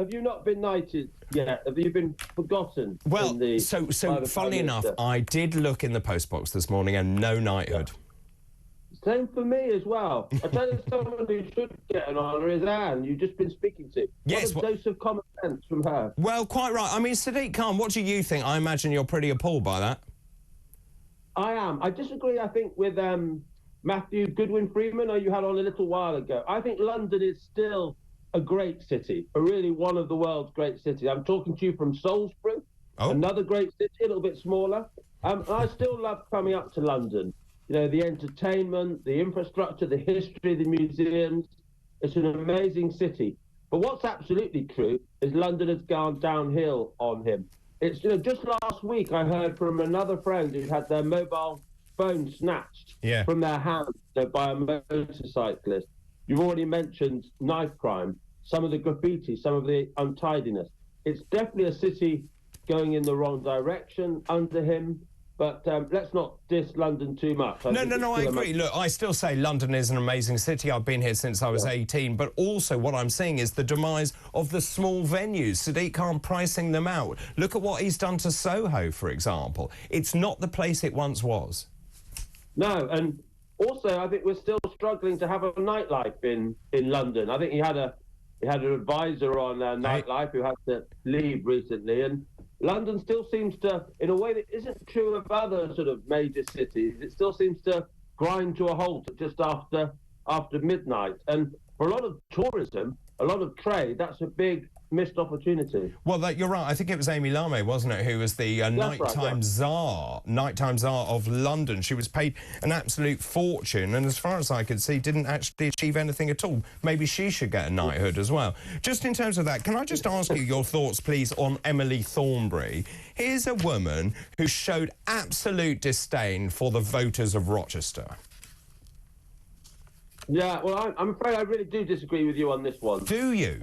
have you not been knighted yet? Have you been forgotten? Well, so funnily enough, I did look in the postbox this morning and no knighthood. Same for me as well. I tell you, someone who should get an honour is Anne, you've just been speaking to. Yes. What a dose of common sense from her. Well, quite right. I mean, Sadiq Khan, what do you think? I imagine you're pretty appalled by that. I am. I disagree, I think, with Matthew Goodwin Freeman, who you had on a little while ago. I think London is still a great city, really one of the world's great cities. I'm talking to you from Salisbury, another great city, a little bit smaller. I still love coming up to London. You know, the entertainment, the infrastructure, the history, the museums. It's an amazing city. But what's absolutely true is London has gone downhill on him. It's, just last week I heard from another friend who had their mobile phone snatched from their hands by a motorcyclist. You've already mentioned knife crime, some of the graffiti, some of the untidiness. It's definitely a city going in the wrong direction under him. But let's not diss London too much. No, I agree. Look, I still say London is an amazing city. I've been here since I was 18. But also what I'm seeing is the demise of the small venues. Sadiq Khan pricing them out. Look at what he's done to Soho, for example. It's not the place it once was. No, and also I think we're still struggling to have a nightlife in London. I think he had an advisor on nightlife who had to leave recently, and London still seems to, in a way that isn't true of other sort of major cities, it still seems to grind to a halt just after midnight. And for a lot of tourism, a lot of trade, that's a big missed opportunity. Well, you're right. I think it was Amy Lame, wasn't it, who was the nighttime czar of London. She was paid an absolute fortune, and as far as I could see, didn't actually achieve anything at all. Maybe she should get a knighthood as well. Just in terms of that, can I just ask you your thoughts, please, on Emily Thornberry? Here's a woman who showed absolute disdain for the voters of Rochester. Yeah, well, I'm afraid I really do disagree with you on this one. Do you?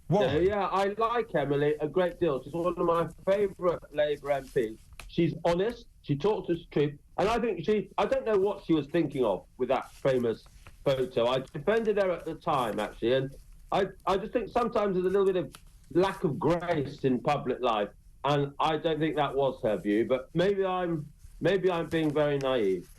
Why? Yeah, I like Emily a great deal. She's one of my favourite Labour MPs. She's honest, she talks us truth, and I think I don't know what she was thinking of with that famous photo. I defended her at the time, actually, and I just think sometimes there's a little bit of lack of grace in public life, and I don't think that was her view, but maybe I'm being very naive.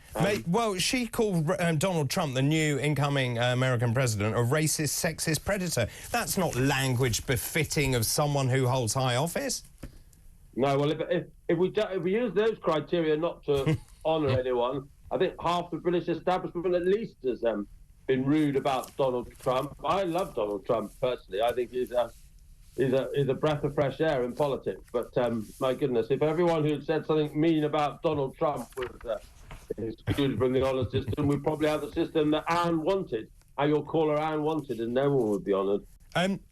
Well, she called Donald Trump, the new incoming American president, a racist, sexist predator. That's not language befitting of someone who holds high office. No, well, if we use those criteria not to honour anyone, I think half the British establishment at least has been rude about Donald Trump. I love Donald Trump personally. I think he's a breath of fresh air in politics. But my goodness, if everyone who had said something mean about Donald Trump was excluded from the honour system, we'd probably have the system that Anne wanted, your caller Anne wanted, and no one would be honoured.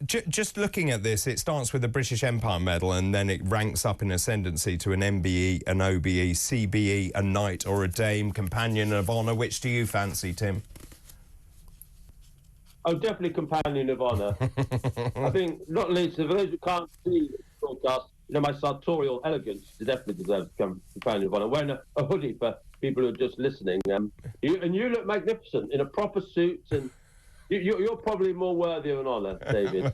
Just looking at this, it starts with the British Empire Medal and then it ranks up in ascendancy to an MBE, an OBE, CBE, a Knight or a Dame, Companion of Honour. Which do you fancy, Tim? Oh, definitely Companion of Honour. I think, not least, for those who can't see the broadcast, my sartorial elegance definitely deserves to become Companion of Honour. Wearing a hoodie for people who are just listening. You look magnificent in a proper suit, and you're probably more worthy of an honour, David.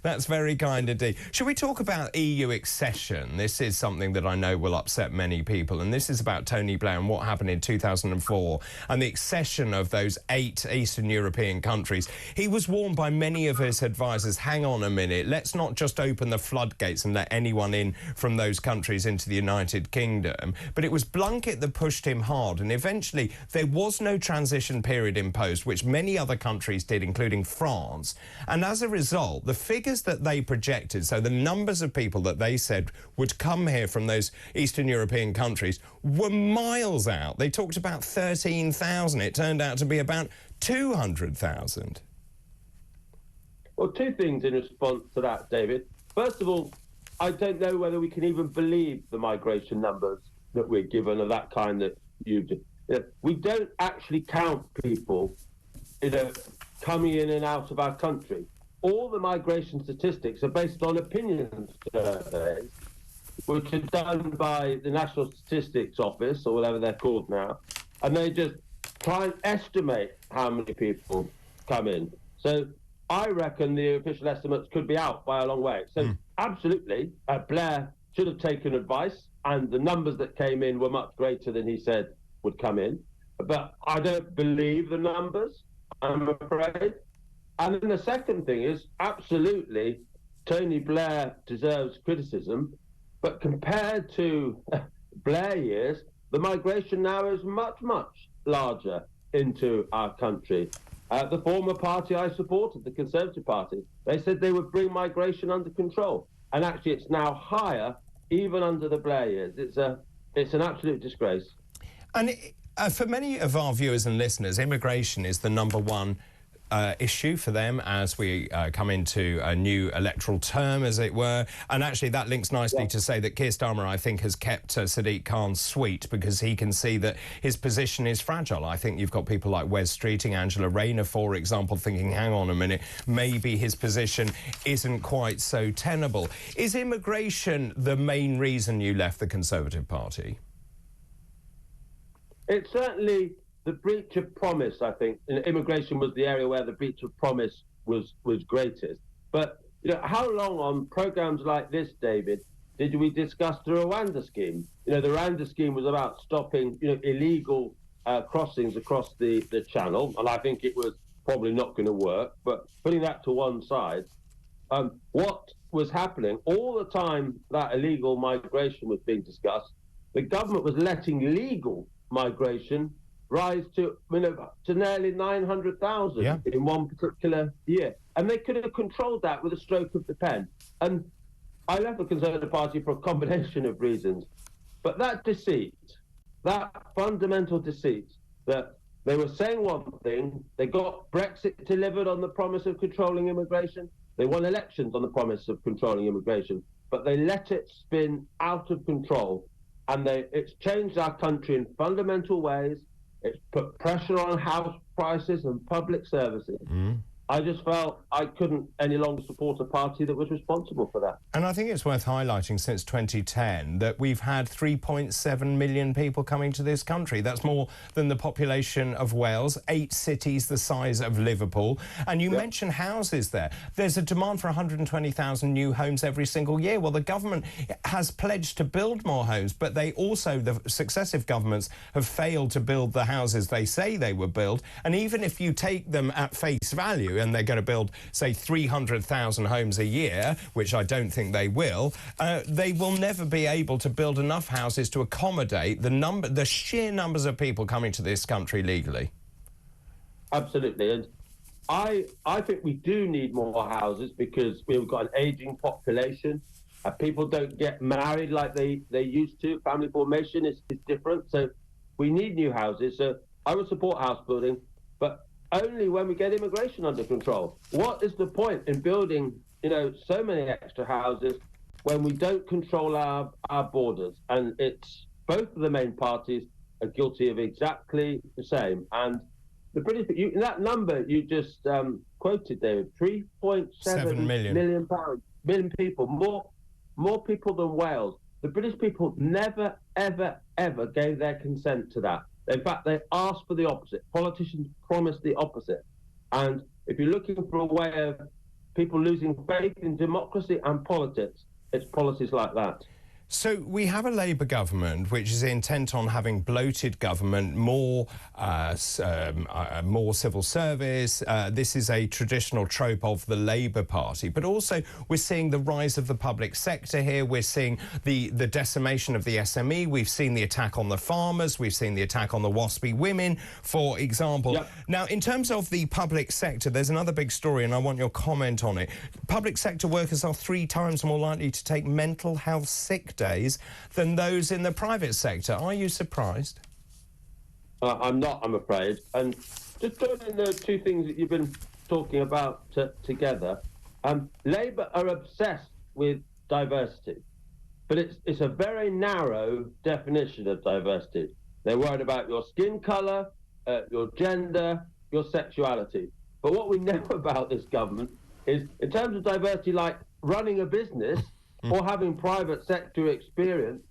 That's very kind indeed. Shall we talk about EU accession? This is something that I know will upset many people, and this is about Tony Blair and what happened in 2004 and the accession of those 8 Eastern European countries. He was warned by many of his advisers, hang on a minute, let's not just open the floodgates and let anyone in from those countries into the United Kingdom. But it was Blunkett that pushed him hard, and eventually there was no transition period imposed, which many other countries did, including France. And as a result, the figures that they projected, so the numbers of people that they said would come here from those Eastern European countries, were miles out. They talked about 13,000. It turned out to be about 200,000. Well, two things in response to that, David. First of all, I don't know whether we can even believe the migration numbers that we're given of that kind that you do. We don't actually count people coming in and out of our country. All the migration statistics are based on opinion surveys, which are done by the National Statistics Office, or whatever they're called now, and they just try and estimate how many people come in. So I reckon the official estimates could be out by a long way. So absolutely, Blair should have taken advice, and the numbers that came in were much greater than he said would come in. But I don't believe the numbers, I'm afraid. And then the second thing is, absolutely, Tony Blair deserves criticism, but compared to Blair years, the migration now is much, much larger into our country. The former party I supported, the Conservative Party, they said they would bring migration under control. And actually, it's now higher, even under the Blair years. It's an absolute disgrace. And for many of our viewers and listeners, immigration is the number one issue for them as we come into a new electoral term, as it were. And actually that links nicely to say that Keir Starmer, I think, has kept Sadiq Khan sweet because he can see that his position is fragile. I think you've got people like Wes Streeting, Angela Rayner, for example, thinking, hang on a minute, maybe his position isn't quite so tenable. Is immigration the main reason you left the Conservative Party? It's certainly the breach of promise, I think. Immigration was the area where the breach of promise was greatest. But how long on programmes like this, David, did we discuss the Rwanda scheme? The Rwanda scheme was about stopping illegal crossings across the channel, and I think it was probably not going to work. But putting that to one side, what was happening all the time that illegal migration was being discussed, the government was letting legal migration rise to nearly 900,000 in one particular year. And they could have controlled that with a stroke of the pen. And I left the Conservative Party for a combination of reasons. But that deceit, that fundamental deceit that they were saying one thing, they got Brexit delivered on the promise of controlling immigration, they won elections on the promise of controlling immigration, but they let it spin out of control. And it's changed our country in fundamental ways. It's put pressure on house prices and public services. I just felt I couldn't any longer support a party that was responsible for that. And I think it's worth highlighting since 2010 that we've had 3.7 million people coming to this country. That's more than the population of Wales, 8 cities the size of Liverpool. And you mentioned houses there. There's a demand for 120,000 new homes every single year. Well, the government has pledged to build more homes, but they also, the successive governments, have failed to build the houses they say they would build. And even if you take them at face value, and they're going to build, say, 300,000 homes a year, which I don't think they will never be able to build enough houses to accommodate the sheer numbers of people coming to this country legally. Absolutely. And I think we do need more houses because we've got an ageing population. People don't get married like they used to. Family formation is different. So we need new houses. So I would support house building, but only when we get immigration under control. What is the point in building, so many extra houses when we don't control our borders? And it's both of the main parties are guilty of exactly the same. And the British, that number you just quoted, David, 3.7 million people, more people than Wales. The British people never, ever, ever gave their consent to that. In fact, they asked for the opposite. Politicians promised the opposite. And if you're looking for a way of people losing faith in democracy and politics, it's policies like that. So we have a Labour government which is intent on having bloated government, more civil service. This is a traditional trope of the Labour Party. But also we're seeing the rise of the public sector here. We're seeing the decimation of the SME. We've seen the attack on the farmers. We've seen the attack on the WASPy women, for example. Yep. Now, in terms of the public sector, there's another big story, and I want your comment on it. Public sector workers are 3 times more likely to take mental health sick days than those in the private sector. Are you surprised? I'm not, I'm afraid. And just joining the two things that you've been talking about together, Labour are obsessed with diversity, but it's a very narrow definition of diversity. They're worried about your skin colour, your gender, your sexuality. But what we know about this government is, in terms of diversity, like running a business, or having private sector experience,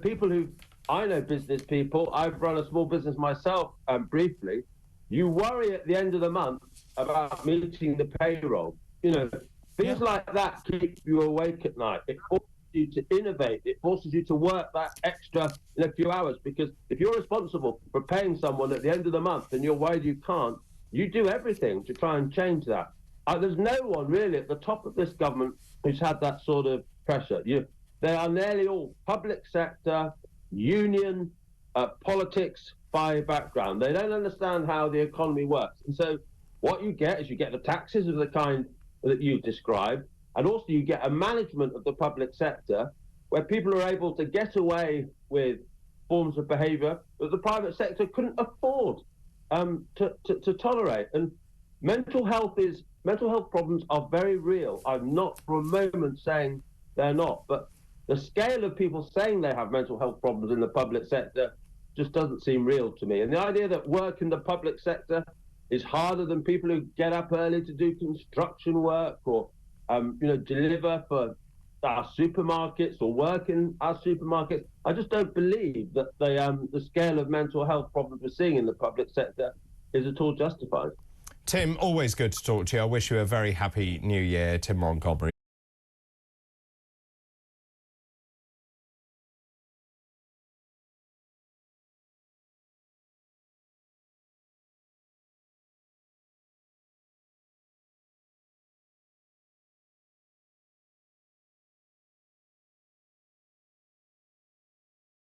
people I know business people, I've run a small business myself briefly, you worry at the end of the month about meeting the payroll. You know, things like that keep you awake at night. It forces you to innovate. It forces you to work that extra in a few hours, because if you're responsible for paying someone at the end of the month and you're worried you can't, you do everything to try and change that. There's no one really at the top of this government who's had that sort of pressure. They are nearly all public sector, union, politics by background. They don't understand how the economy works. And so what you get is you get the taxes of the kind that you've described, and also you get a management of the public sector where people are able to get away with forms of behaviour that the private sector couldn't afford to tolerate. And mental health problems are very real. I'm not for a moment saying they're not, but the scale of people saying they have mental health problems in the public sector just doesn't seem real to me. And the idea that work in the public sector is harder than people who get up early to do construction work or deliver for our supermarkets or work in our supermarkets, I just don't believe that the scale of mental health problems we're seeing in the public sector is at all justified. Tim, always good to talk to you. I wish you a very happy new year, Tim Montgomerie.